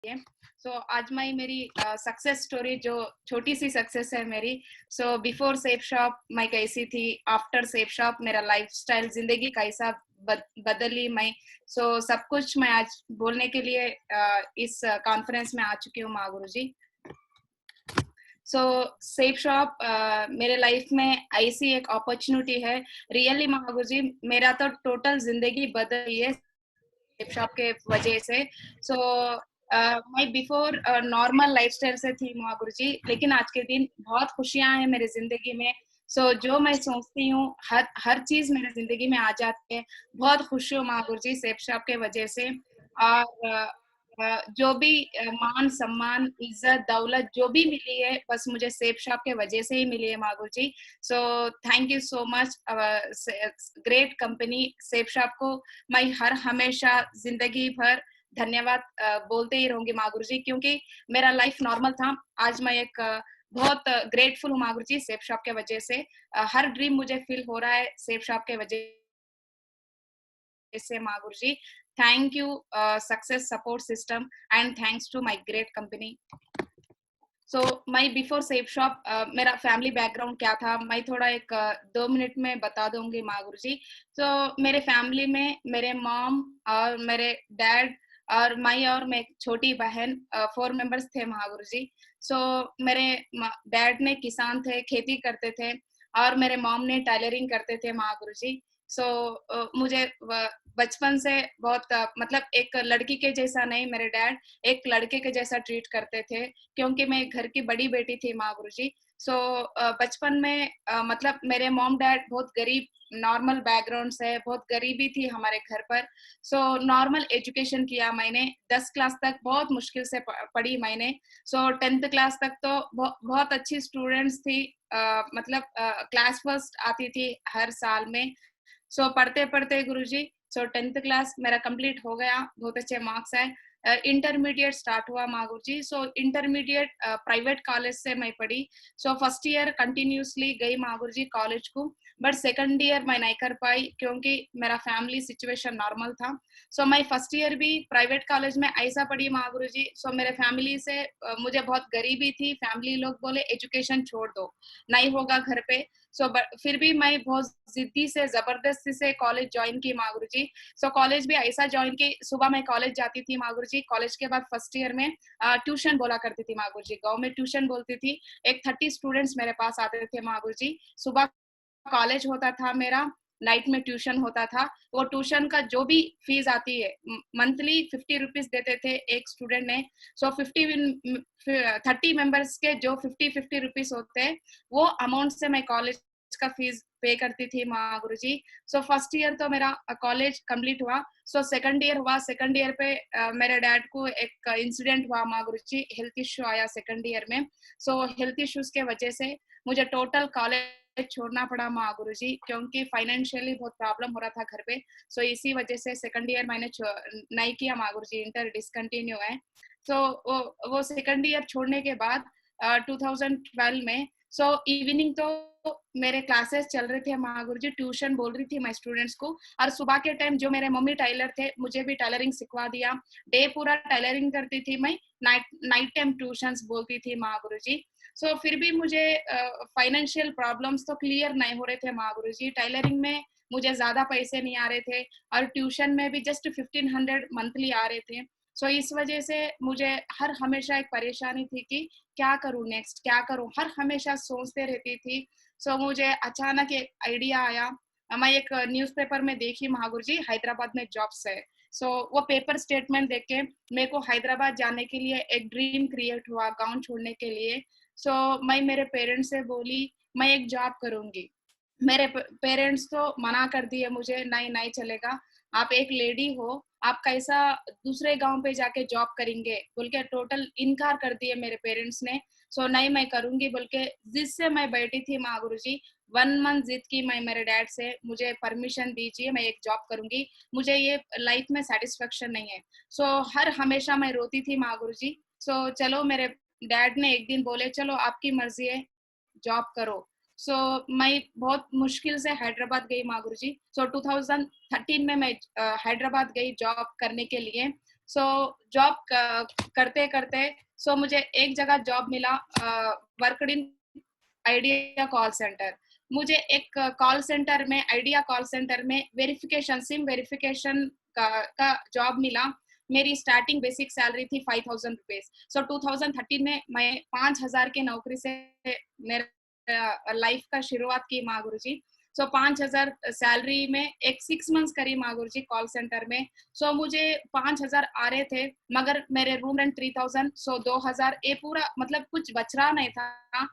आज मेरी success story जो छोटी सी सक्सेस है मेरी। बिफोर सेफ शॉप मैं कैसी थी, आफ्टर सेफ शॉप मेरा लाइफस्टाइल जिंदगी कैसा बदली मैं। सब कुछ मैं आज बोलने के लिए इस कॉन्फ्रेंस में आ चुकी हूँ माँ गुरुजी। सेफ शॉप मेरे लाइफ में ऐसी एक अपॉर्चुनिटी है। रियली माँ गुरुजी, मेरा तो टोटल जिंदगी बदल गई है सेफ शॉप के वजह से। मैं बिफोर नॉर्मल लाइफस्टाइल से थी माँ गुरुजी, लेकिन आज के दिन बहुत खुशियां हैं मेरी जिंदगी में। जो मैं सोचती हूँ हर हर चीज मेरी जिंदगी में आ जाती है। बहुत खुश हूँ माँ गुरुजी सेफ शॉप के वजह से। और जो भी मान सम्मान इज्जत दौलत जो भी मिली है, बस मुझे सेफ शॉप के वजह से ही मिली है माँ Guruji. Thank you so much great company Safe Shop को। मैं हर हमेशा जिंदगी भर धन्यवाद बोलते ही रहूंगी माँ गुरुजी, क्योंकि मेरा लाइफ नॉर्मल था। आज मैं एक बहुत ग्रेटफुल हूँ माँ गुरुजी सेफ शॉप के वजह से। हर ड्रीम मुझे फील हो रहा है सेफ शॉप के वजह से माँ Guruji. Thank you success support system and thanks to my great company. मैं बिफोर सेफ शॉप मेरा फैमिली बैकग्राउंड क्या था, मैं थोड़ा एक 2 मिनट में बता दूंगी माँ गुरुजी। मेरे फैमिली में मेरे मॉम और मेरे डैड और मैं और मैं छोटी बहन 4 मेंबर्स थे माँ गुरुजी। मेरे डैड ने किसान थे, खेती करते थे, और मेरे मॉम ने टेलरिंग करते थे माँ गुरुजी। मुझे बचपन से बहुत मतलब एक लड़की के जैसा नहीं, मेरे डैड एक लड़के के जैसा ट्रीट करते थे, क्योंकि मैं घर की बड़ी बेटी थी माँ गुरुजी। बचपन में मतलब मेरे मॉम डैड बहुत गरीब नॉर्मल बैकग्राउंड से, बहुत गरीबी थी हमारे घर पर। नॉर्मल एजुकेशन किया मैंने, 10 क्लास तक बहुत मुश्किल से पढ़ी मैंने। 10th क्लास तक तो बहुत अच्छी स्टूडेंट्स थी, मतलब क्लास फर्स्ट आती थी हर साल में। पढ़ते पढ़ते गुरुजी 10th क्लास मेरा कंप्लीट हो गया, बहुत अच्छे मार्क्स आए। इंटरमीडिएट स्टार्ट हुआ माँ गुरुजी। इंटरमीडिएट प्राइवेट कॉलेज से मैं पढ़ी। फर्स्ट ईयर कंटिन्यूसली गई माँ गुरुजी कॉलेज को, बट सेकंड ईयर मैं नहीं कर पाई क्योंकि मेरा फैमिली सिचुएशन नॉर्मल था। मैं फर्स्ट ईयर भी प्राइवेट कॉलेज में ऐसा पढ़ी माँ गुरुजी। मेरे फैमिली से मुझे बहुत गरीबी थी, फैमिली लोग बोले एजुकेशन छोड़ दो, नहीं होगा घर पे। फिर भी मैं बहुत जिद्दी से जबरदस्ती से कॉलेज ज्वाइन की माँ गुरुजी। कॉलेज भी ऐसा ज्वाइन की, सुबह मैं कॉलेज जाती थी माँ गुरुजी। कॉलेज के बाद फर्स्ट ईयर में ट्यूशन बोला करती थी माँ गुरुजी, गाँव में ट्यूशन बोलती थी। एक 30 स्टूडेंट्स मेरे पास आते थे माँ गुरुजी। सुबह कॉलेज होता था मेरा, नाइट में ट्यूशन होता था। वो ट्यूशन का जो भी फीस आती है मंथली 50 रुपीज देते थे एक स्टूडेंट ने। 30 मेंबर्स के जो 50 रुपीज होते हैं, वो अमाउंट से मैं कॉलेज का फीस पे करती थी माँ गुरुजी। फर्स्ट ईयर तो मेरा कॉलेज कंप्लीट हुआ। सेकंड ईयर हुआ, सेकंड ईयर पे मेरे डैड को एक इंसिडेंट हुआ माँ गुरुजी, हेल्थ इश्यू आया सेकंड ईयर में। हेल्थ इश्यूज के वजह से मुझे टोटल कॉलेज छोड़ना पड़ा माँ गुरुजी, क्योंकि फाइनेंशियली बहुत प्रॉब्लम हो रहा था घर पे। इसी वजह से सेकंड ईयर मैंने नहीं किया माँ गुरुजी, इंटर डिसकंटिन्यू है। वो सेकंड ईयर छोड़ने के बाद 2012 में इवनिंग तो मेरे क्लासेस चल रहे थे माँ गुरुजी, ट्यूशन बोल रही थी मैं स्टूडेंट्स को। और सुबह के टाइम जो मेरे मम्मी टेलर थे, मुझे भी टेलरिंग सिखवा दिया। डे पूरा टेलरिंग करती थी मैं, नाइट टाइम ट्यूशंस बोलती थी माँ गुरुजी। फिर भी मुझे फाइनेंशियल प्रॉब्लम्स तो क्लियर नहीं हो रहे थे माँ गुरुजी। टेलरिंग में मुझे ज्यादा पैसे नहीं आ रहे थे, और ट्यूशन में भी जस्ट 1500 मंथली आ रहे थे। इस वजह से मुझे हर हमेशा एक परेशानी थी कि क्या करूं नेक्स्ट, क्या करूं, हर हमेशा सोचते रहती थी। मुझे अचानक एक आइडिया आया। मैं एक न्यूज़पेपर में देखी माँ गुरुजी, हैदराबाद में जॉब्स है। वो पेपर स्टेटमेंट देख के मेरे को हैदराबाद जाने के लिए एक ड्रीम क्रिएट हुआ गाँव छोड़ने के लिए। मैं मेरे पेरेंट्स से बोली मैं एक जॉब करूंगी। मेरे पेरेंट्स तो मना कर दिए मुझे, नहीं नहीं चलेगा, आप एक लेडी हो, आप कैसा दूसरे गांव पे जाके जॉब करेंगे बोल के टोटल इनकार कर दिए मेरे पेरेंट्स ने। नहीं मैं करूंगी बोल के जिससे मैं बैठी थी माँ गुरुजी। 1 मंथ जिद की मैं मेरे डैड से, मुझे परमिशन दीजिए, मैं एक जॉब करूंगी, मुझे ये लाइफ में सेटिस्फेक्शन नहीं है। हर हमेशा मैं रोती थी माँ गुरुजी। चलो मेरे डैड ने एक दिन बोले चलो आपकी मर्जी है, जॉब करो। मैं बहुत मुश्किल से हैदराबाद गई माँ गुरुजी। 2013 में मैं हैदराबाद गई जॉब करने के लिए। सो जॉब करते करते सो मुझे एक जगह जॉब मिला, worked in idea call centre. मुझे एक कॉल सेंटर में, आइडिया कॉल सेंटर में वेरिफिकेशन, सिम वेरिफिकेशन का जॉब मिला। मेरी स्टार्टिंग बेसिक सैलरी थी 5,000 रुपीज। सो 2013 में मैं 5,000 की नौकरी से मेरे लाइफ का शुरुआत की माँ गुरु जी। सो 5,000 सैलरी में एक 6 मंथ्स करी माँ गुरु जी कॉल सेंटर में। सो मुझे 5,000 आ रहे थे, मगर मेरे रूम रेंट 3,000, सो 2,000, ये पूरा मतलब कुछ बच रहा नहीं था।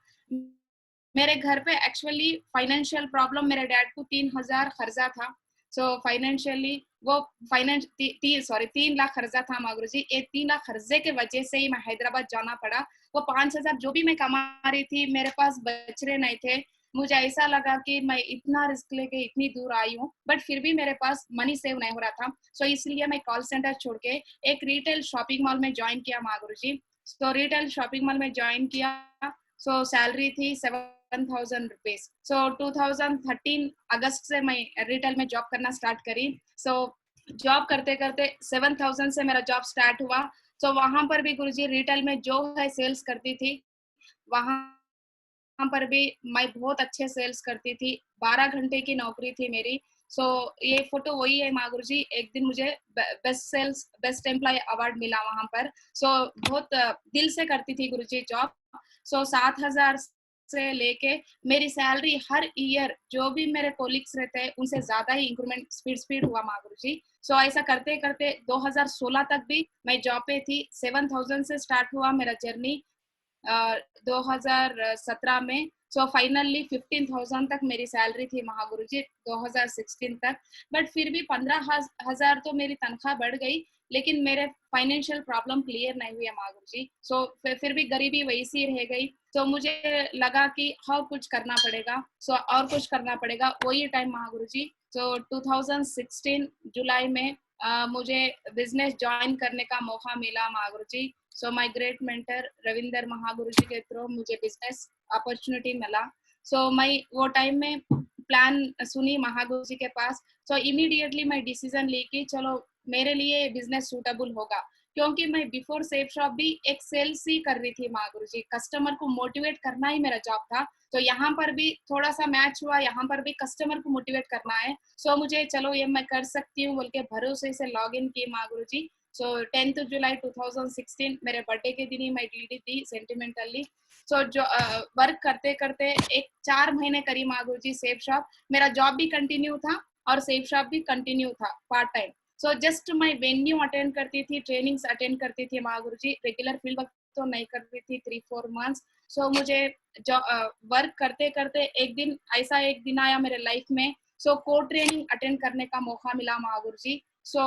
मेरे घर पे एक्चुअली फाइनेंशियल प्रॉब्लम, मेरे डैड को 3,000 खर्चा था। सो फाइनेंशियली वो फाइनेंस 3 लाख खर्चा था माँ गुरुजी। ये 3 लाख खर्चे के वजह से ही मैं हैदराबाद जाना पड़ा। वो 5,000 जो भी मैं कमा रही थी मेरे पास बच रहे नहीं थे। मुझे ऐसा लगा कि मैं इतना रिस्क लेके इतनी दूर आई हूँ, बट फिर भी मेरे पास मनी सेव नहीं हो रहा था। सो इसलिए मैं कॉल सेंटर छोड़ के एक रिटेल शॉपिंग मॉल में ज्वाइन किया माँ गुरुजी। सो रिटेल शॉपिंग मॉल में ज्वाइन किया। सो सैलरी थी 7,000 रुपीज। सो 2013 अगस्त से मैं रिटेल में जॉब करना स्टार्ट करी। सो जॉब करते करते 7,000 से मेरा जॉब स्टार्ट हुआ। सो वहां पर भी गुरुजी रिटेल में जो है सेल्स करती थी, वहां पर भी मैं बहुत अच्छे सेल्स करती थी। 12 घंटे की नौकरी थी मेरी। सो ये फोटो वही है माँ गुरुजी। एक दिन मुझे बेस्ट एम्प्लॉय अवार्ड मिला वहां पर। सो बहुत दिल से करती थी गुरुजी जॉब। सो 7,000 से लेके मेरी सैलरी हर ईयर जो भी मेरे कोलिग्स रहते हैं उनसे ज्यादा ही इंक्रीमेंट स्पीड स्पीड हुआ माँ गुरुजी। सो ऐसा करते करते 2016 तक भी मैं जॉब पे थी। 7,000 से स्टार्ट हुआ मेरा जर्नी 2017 में। सो फाइनली 15,000 तक मेरी सैलरी थी महागुरु जी 2016 तक। बट फिर भी 15,000 तो मेरी तनख्वाह बढ़ गई, लेकिन मेरे फाइनेंशियल प्रॉब्लम क्लियर नहीं हुई महागुरु जी। सो फिर भी गरीबी वैसी रह गई। तो मुझे लगा कि हाँ कुछ करना पड़ेगा। सो और कुछ करना पड़ेगा, वही टाइम महागुरु जी। सो 2016 जुलाई में मुझे बिजनेस ज्वाइन करने का मौका मिला Mahaguru ji. So my great mentor Ravinder Mahaguru ji के थ्रू मुझे बिजनेस अपॉर्चुनिटी मिला। सो मैं वो टाइम में प्लान सुनी महागुरु जी के पास। सो इमीडिएटली मैं डिसीजन ली कि चलो मेरे लिए बिजनेस सूटेबल होगा, क्योंकि मैं बिफोर सेफ शॉप भी एक सेल्स ही कर रही थी माँ गुरु जी। कस्टमर को मोटिवेट करना ही मेरा जॉब था। तो यहाँ पर भी थोड़ा सा मैच हुआ, यहाँ पर भी कस्टमर को मोटिवेट करना है। सो मुझे चलो ये मैं कर सकती हूँ बोल के भरोसे से लॉग इन की माँ गुरु जी। सो 10th जुलाई 2016 मेरे बर्थडे के दिन ही मैं डीडी दी सेंटिमेंटली। सो जो वर्क करते करते एक 4 महीने करी माँ गुरु जी सेफ शॉप। मेरा जॉब भी कंटिन्यू था और सेफ शॉप भी कंटिन्यू था पार्ट टाइम। सो जस्ट मैं वेन्यू अटेंड करती थी, ट्रेनिंग्स अटेंड करती थी माँ गुरु जी। रेगुलर फील्ड वर्क तो नहीं करती थी 3-4 मंथ्स। सो मुझे वर्क करते करते एक दिन आया मेरे लाइफ में। सो कोड ट्रेनिंग अटेंड करने का मौका मिला माँ गुरु जी। सो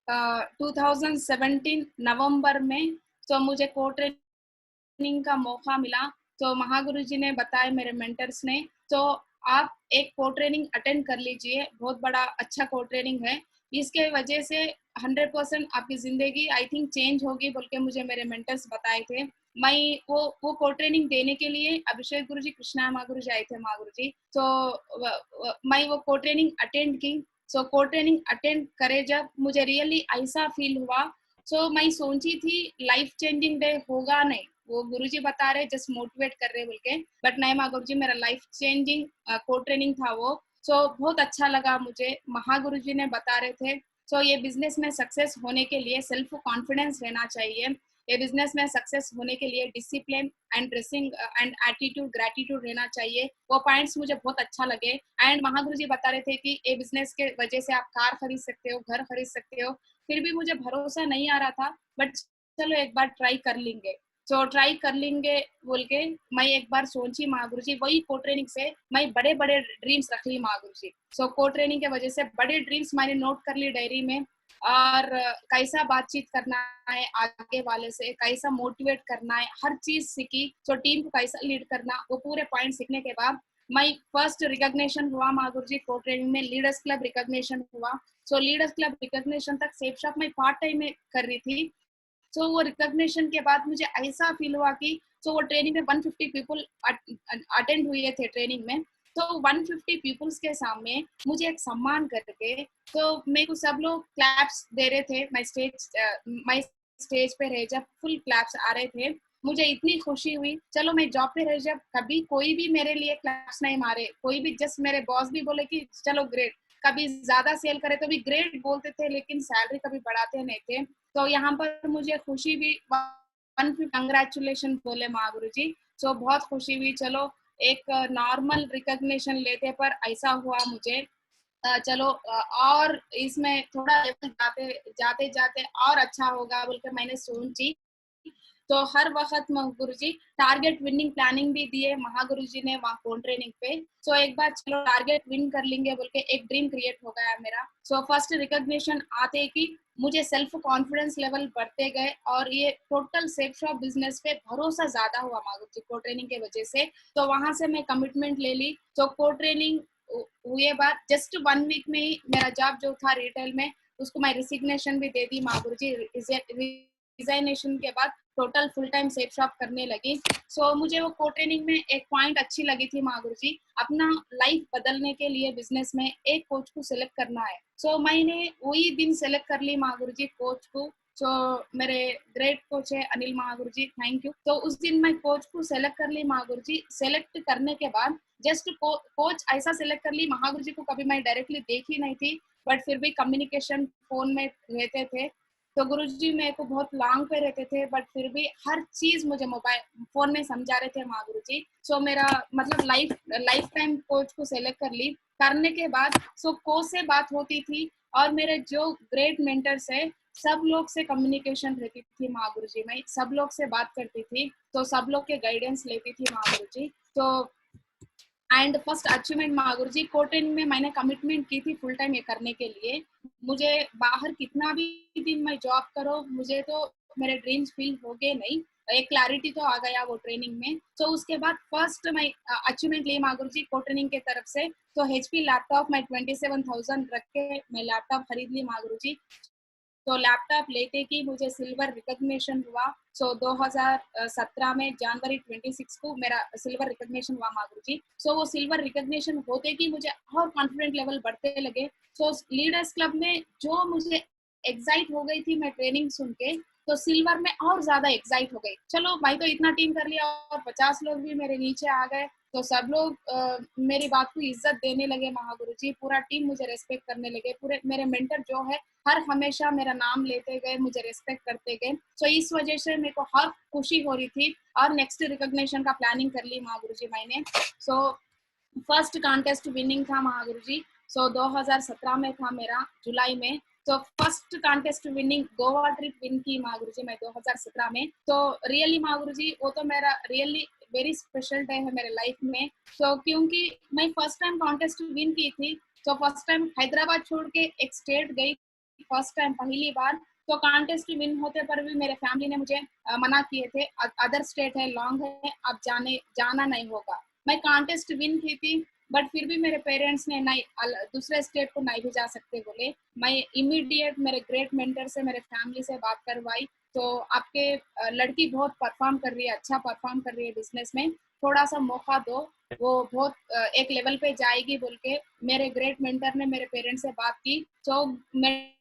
2017 नवंबर में तो मुझे कोड ट्रेनिंग का मौका मिला। तो महागुरु जी ने बताया मेरे मेंटर्स ने, तो आप एक कोड ट्रेनिंग अटेंड कर लीजिए, बहुत बड़ा अच्छा कोड ट्रेनिंग है। इसके वजह से 100% आपकी जिंदगी आई थिंक चेंज होगी बोल के मुझे मेरे मेंटर्स बताए थे। मैं वो कोड ट्रेनिंग देने के लिए अभिषेक गुरु जी, कृष्णा माँ गुरु जी आए थे माँ गुरु जी। तो मैं वो कोड ट्रेनिंग अटेंड की। सो कोड ट्रेनिंग अटेंड करे जब मुझे रियली ऐसा फील हुआ। सो मैं सोची थी लाइफ चेंजिंग डे होगा नहीं, वो गुरुजी बता रहे जस्ट मोटिवेट कर रहे बोल के, बट नहीं माँ गुरुजी मेरा लाइफ चेंजिंग कोड ट्रेनिंग था वो। सो बहुत अच्छा लगा मुझे। महागुरुजी ने बता रहे थे सो ये बिजनेस में सक्सेस होने के लिए सेल्फ कॉन्फिडेंस रहना चाहिए। ये बिजनेस में सक्सेस होने के लिए discipline and dressing and attitude gratitude रहना चाहिए। वो पॉइंट्स मुझे बहुत अच्छा लगे। एंड महागुरु जी बता रहे थे कि ये बिजनेस के वजह से आप कार खरीद सकते हो, घर खरीद सकते हो। फिर भी मुझे भरोसा नहीं आ रहा था, बट चलो एक बार ट्राई कर लेंगे। सो ट्राई कर लेंगे बोल के मैं एक बार सोची महागुरु जी, वही को ट्रेनिंग से मैं बड़े बड़े ड्रीम्स रख ली महागुरु जी। सो को ट्रेनिंग के वजह से बड़े ड्रीम्स मैंने नोट कर ली डायरी में। और कैसा बातचीत करना है आगे वाले से, कैसा मोटिवेट करना है, हर चीज सीखी। सो टीम को कैसा लीड करना, वो पूरे पॉइंट सीखने के बाद मैं फर्स्ट रिकॉग्निशन हुआ महागुरु जी को ट्रेनिंग में, लीडर्स क्लब रिकॉग्निशन हुआ। सो लीडर्स क्लब रिकॉग्निशन तक सेफ शॉप में पार्ट टाइम में कर रही थी। सो वो रिकॉग्निशन के बाद मुझे ऐसा फील हुआ कि वो ट्रेनिंग में 150 पीपल अटेंड हुए थे ट्रेनिंग में। तो 150 पीपल्स के सामने मुझे एक सम्मान करके, तो मेरे को सब लोग क्लैप्स दे रहे थे। मैं स्टेज पे रह जब फुल क्लैप्स आ रहे थे, मुझे इतनी खुशी हुई। चलो मैं जॉब पे रह जब कभी कोई भी मेरे लिए क्लैप्स नहीं मारे, कोई भी, जस्ट मेरे बॉस भी बोले कि चलो ग्रेट, कभी ज्यादा सेल करे तो भी ग्रेट बोलते थे, लेकिन सैलरी कभी बढ़ाते नहीं थे। तो यहाँ पर मुझे खुशी भी, 150 कंग्रेचुलेशन बोले महागुरु जी। सो बहुत खुशी हुई। चलो एक नॉर्मल रिकॉग्निशन लेते पर ऐसा हुआ मुझे। चलो और इसमें थोड़ा लेवल जाते जाते जाते और अच्छा होगा बोल के मैंने सोची। तो हर वक्त गुरु जी टारगेट विनिंग प्लानिंग भी दिए महागुरु जी ने वहाँ फोन ट्रेनिंग पे। सो एक बार चलो टारगेट विन कर लेंगे बोल के एक ड्रीम क्रिएट हो गया मेरा। सो फर्स्ट रिकॉग्निशन आते कि मुझे सेल्फ कॉन्फिडेंस लेवल बढ़ते गए, और ये टोटल सेफ शॉप बिजनेस पे भरोसा ज्यादा हुआ महागुरु जी को ट्रेनिंग के वजह से। तो वहां से मैं कमिटमेंट ले ली। तो को ट्रेनिंग हुए बाद जस्ट 1 वीक में ही मेरा जॉब जो था रिटेल में, उसको मैं रिसिग्नेशन भी दे दी महागुरु जी। रिजाइनेशन के बाद total full time safe shop करने लगी। सो मुझे वो को ट्रेनिंग में एक पॉइंट अच्छी लगी थी महागुरु जी, अपना लाइफ बदलने के लिए बिजनेस में एक कोच को सिलेक्ट करना है। सो मैंने वही दिन सेलेक्ट कर ली महागुरु जी कोच को। सो मेरे ग्रेट कोच है अनिल महागुरु जी, थैंक यू। तो उस दिन मैं कोच को सेलेक्ट कर ली महागुरु जी। सेलेक्ट करने के बाद जस्ट कोच ऐसा सेलेक्ट कर ली, महागुरु जी को कभी मैं डायरेक्टली देखी नहीं थी, बट फिर भी कम्युनिकेशन फोन में रहते थे। तो गुरुजी मेरे को बहुत लॉन्ग पे रहते थे, बट फिर भी हर चीज मुझे मोबाइल फोन में समझा रहे थे माँ गुरुजी। सो मेरा मतलब लाइफ टाइम कोच को सेलेक्ट कर ली। करने के बाद सो कोच से बात होती थी, और मेरे जो ग्रेट मेंटर्स है सब लोग से कम्युनिकेशन रहती थी माँ गुरुजी। मैं सब लोग से बात करती थी, तो सब लोग के गाइडेंस लेती थी माँ गुरुजी। तो एंड फर्स्ट अचीवमेंट महागुरु जी कोटेन में मैंने कमिटमेंट की थी फुल टाइम ये करने के लिए। मुझे बाहर कितना भी दिन मैं जॉब करो, मुझे तो मेरे ड्रीम्स फील हो गए नहीं, एक क्लैरिटी तो आ गया वो ट्रेनिंग में। तो उसके बाद फर्स्ट मैं अचीवमेंट ली महागुरु जी को ट्रेनिंग के तरफ से। तो HP लैपटॉप मैं 27,000 रख के मैं लैपटॉप खरीद ली महागुरु जी। तो लैपटॉप लेते कि मुझे सिल्वर रिकॉग्निशन हुआ। सो 2017 में जनवरी 26 को मेरा सिल्वर रिकॉग्निशन हुआ मागुरु जी। सो वो सिल्वर रिकॉग्निशन होते कि मुझे और कॉन्फिडेंट लेवल बढ़ते लगे। सो लीडर्स क्लब में जो मुझे एक्साइट हो गई थी मैं ट्रेनिंग सुन के, तो सिल्वर में और ज्यादा एक्साइट हो गई। चलो भाई तो इतना टीम कर लिया और 50 लोग भी मेरे नीचे आ गए, तो सब लोग मेरी बात को इज्जत देने लगे महागुरु जी। पूरा टीम मुझे रेस्पेक्ट करने लगे। पूरे मेरे मेंटर जो है हर हमेशा मेरा नाम लेते गए, मुझे रेस्पेक्ट करते गए। सो इस वजह से मेरे को हर खुशी हो रही थी। और नेक्स्ट रिकॉग्निशन का प्लानिंग कर ली महागुरु जी मैंने। सो फर्स्ट कॉन्टेस्ट विनिंग था महागुरु जी। सो 2017 में था मेरा जुलाई में। तो first contest winning Goa trip win की महागुरु जी मैं 2017 में। तो रियली महागुरु जी वो तो मेरा रियली वेरी स्पेशल डे है मेरे लाइफ में। तो क्योंकि मैं फर्स्ट टाइम कॉन्टेस्ट विन की थी। तो फर्स्ट टाइम हैदराबाद छोड़ के एक स्टेट गई, फर्स्ट टाइम पहली बार। तो कॉन्टेस्ट विन होते पर भी मेरे फैमिली ने मुझे मना किए थे, अदर स्टेट है, लॉन्ग है, अब जाना नहीं होगा। मैं कॉन्टेस्ट विन की थी, बट फिर भी मेरे पेरेंट्स ने नहीं, दूसरे स्टेट को नहीं भी जा सकते बोले। मैं इमीडिएट मेरे ग्रेट मेंटर से मेरे फैमिली से बात करवाई। तो आपके लड़की बहुत परफॉर्म कर रही है, अच्छा परफॉर्म कर रही है बिजनेस में, थोड़ा सा मौका दो, वो बहुत एक लेवल पे जाएगी बोल के मेरे ग्रेट मेंटर ने मेरे पेरेंट्स से बात की। तो मैं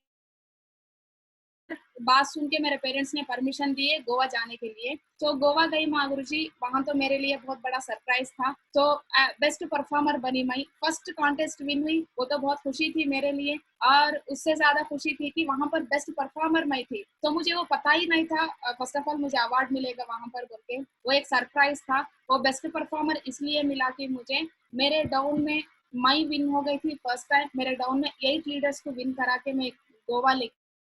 बात सुन के मेरे पेरेंट्स ने परमिशन दिए गोवा जाने के लिए। तो गोवा गई माँ गुरुजी। वहां तो मेरे लिए बहुत बड़ा सरप्राइज था। तो बेस्ट परफॉर्मर बनी मैं, फर्स्ट कॉन्टेस्ट विन हुई, वो तो बहुत खुशी थी मेरे लिए। और उससे ज्यादा खुशी थी कि वहां पर बेस्ट परफॉर्मर मैं थी। तो मुझे वो पता ही नहीं था फर्स्ट ऑफ ऑल मुझे अवार्ड मिलेगा वहां पर बोल के, वो एक सरप्राइज था। वो बेस्ट परफॉर्मर इसलिए मिला कि मुझे मेरे डाउन में मैं विन हो गई थी फर्स्ट टाइम। मेरे डाउन में 8 लीडर्स को विन करा के मैं गोवा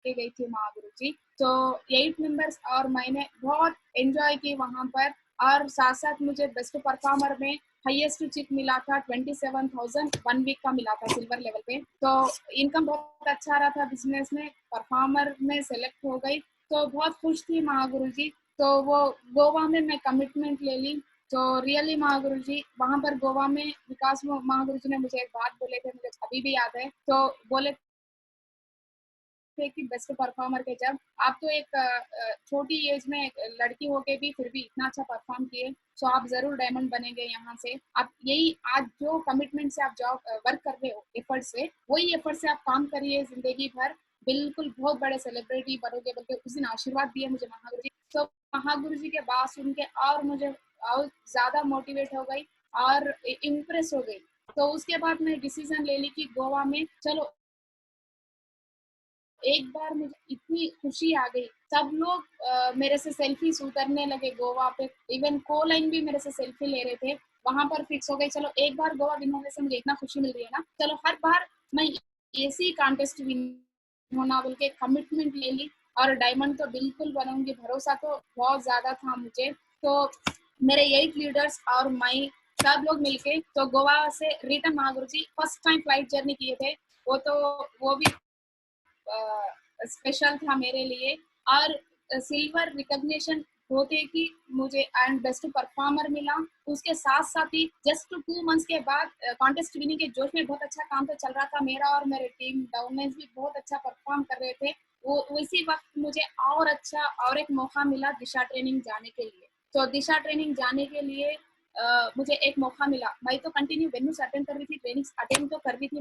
के गई थी महागुरु जी। तो 8 मेंबर्स और मैंने बहुत एंजॉय की वहां पर। और साथ साथ मुझे बेस्ट परफॉर्मर में हाईएस्ट चिप मिला था 27,000 1 वीक का मिला था सिल्वर लेवल पे। तो इनकम बहुत अच्छा रहा था बिजनेस में, परफॉर्मर में सेलेक्ट हो गई। तो बहुत खुश थी महागुरु जी। तो वो गोवा में मैं कमिटमेंट ले ली। तो रियली महागुरु जी वहां पर गोवा में विकास महागुरु जी ने मुझे एक बात बोले थे, मुझे अभी भी याद है। तो बोले थे कि बेस्ट परफॉर्मर के जब आप तो एक छोटी एज में एक लड़की होके भी फिर भी इतना अच्छा परफॉर्म किए, सो आप जरूर डायमंड बनेंगे यहाँ से। आप यही आज जो कमिटमेंट से आप जॉब वर्क कर रहे हो, एफर्ट से, वही एफर्ट से आप काम करिए जिंदगी भर, बिल्कुल बहुत बड़े सेलिब्रिटी बनोगे। बल्कि उस दिन आशीर्वाद दिए मुझे महागुरु जी, तो महागुरु जी के बात सुन के और मुझे और ज्यादा मोटिवेट हो गई और इम्प्रेस हो गई। तो उसके बाद मैं डिसीजन ले ली कि गोवा में चलो। एक बार मुझे इतनी खुशी आ गई, सब लोग मेरे से सेल्फीज उतरने लगे गोवा पे, इवन को लाइन भी मेरे से सेल्फी ले रहे थे। वहां पर फिक्स हो गई, चलो एक बार गोवा विन होने से मुझे इतना खुशी मिल रही है ना, चलो हर बार मैं ऐसी कॉन्टेस्ट विन होना बोल के कमिटमेंट ले ली। और डायमंड तो बिल्कुल बनूंगी, भरोसा तो बहुत ज्यादा था मुझे। तो मेरे 8 लीडर्स और मैं सब लोग मिलके तो गोवा से रिटर्न महागुरु जी फर्स्ट टाइम फ्लाइट जर्नी किए थे। वो तो वो भी स्पेशल था मेरे लिए। और सिल्वर रिकॉग्निशन होते कि मुझे एंड बेस्ट परफॉर्मर मिला। उसके साथ साथ ही जस्ट 2 मंथ्स के बाद कॉन्टेस्ट विनिंग के जोश में बहुत अच्छा काम तो चल रहा था मेरा, और मेरे टीम डाउनलाइंस भी बहुत अच्छा परफॉर्म कर रहे थे। वो उसी वक्त मुझे और अच्छा और एक मौका मिला दिशा ट्रेनिंग जाने के लिए। तो दिशा ट्रेनिंग जाने के लिए मुझे एक मौका मिला। मैं तो कंटिन्यू वेन्यूज अटेंड कर रही थी, ट्रेनिंग्स अटेंड तो कर रही थी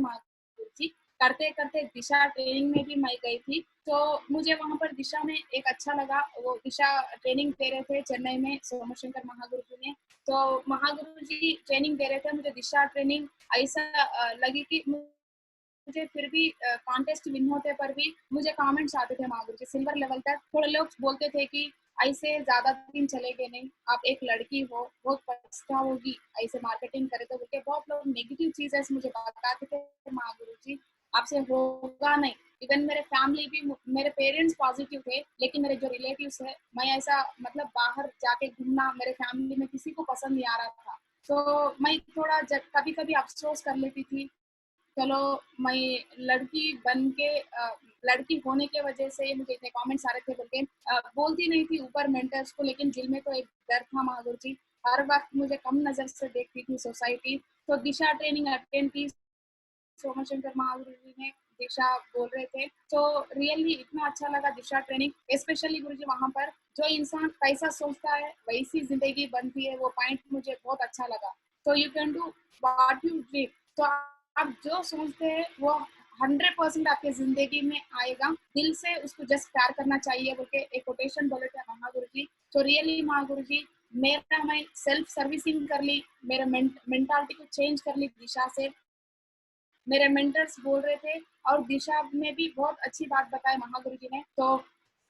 जी, करते करते दिशा ट्रेनिंग में भी मैं गई थी। तो मुझे वहां पर दिशा में एक अच्छा लगा, वो दिशा ट्रेनिंग दे रहे थे चेन्नई में सोमशंकर महागुरु जी ने। तो महागुरु जी ट्रेनिंग दे रहे थे, मुझे दिशा ट्रेनिंग ऐसा लगी कि मुझे फिर भी कॉन्टेस्ट विन होते पर भी मुझे कमेंट्स आते थे महागुरु जी सिल्वर लेवल तक। थोड़े लोग बोलते थे कि ऐसे ज्यादा दिन चलेगे नहीं, आप एक लड़की हो, बहुत पछताओगी ऐसे मार्केटिंग करे तो, बोलते बहुत लोग नेगेटिव चीजें मुझे बताते थे महागुरु जी, आपसे होगा नहीं। इवन मेरे फैमिली भी, मेरे पेरेंट्स पॉजिटिव थे, लेकिन मेरे जो रिलेटिव्स है, मैं ऐसा मतलब बाहर जाके घूमना मेरे फैमिली में किसी को पसंद नहीं आ रहा था। तो मैं थोड़ा कभी कभी अफसोस कर लेती थी, चलो मैं लड़की बन के लड़की होने के वजह से मुझे इतने कमेंट्स आ रहे थे बोल के बोलती नहीं थी ऊपर मेंटर्स को, लेकिन दिल में तो एक डर था महागुरु जी। हर वक्त मुझे कम नजर से देखती थी सोसाइटी। तो दिशा ट्रेनिंग अटेंड की, सोमशंकर महागुरु जी ने दिशा बोल रहे थे, तो रियली इतना अच्छा लगा दिशा ट्रेनिंग। स्पेशली गुरु जी वहां पर जो इंसान कैसा सोचता है वैसी जिंदगी बनती है, वो पॉइंट मुझे बहुत अच्छा लगा। तो you can do what you dream. तो आप जो सोचते हैं वो 100% आपके जिंदगी में आएगा। दिल से उसको जस्ट प्यार करना चाहिए बोल के एक कोटेशन बोले थे महागुरु जी। तो रियली महागुरु जी, मेरा मैं सेल्फ सर्विसिंग कर ली, मेरे मेंटालिटी को चेंज कर ली दिशा से। मेरे मेंटर्स बोल रहे थे और दिशा में भी बहुत अच्छी बात बताई महागुरु जी ने। तो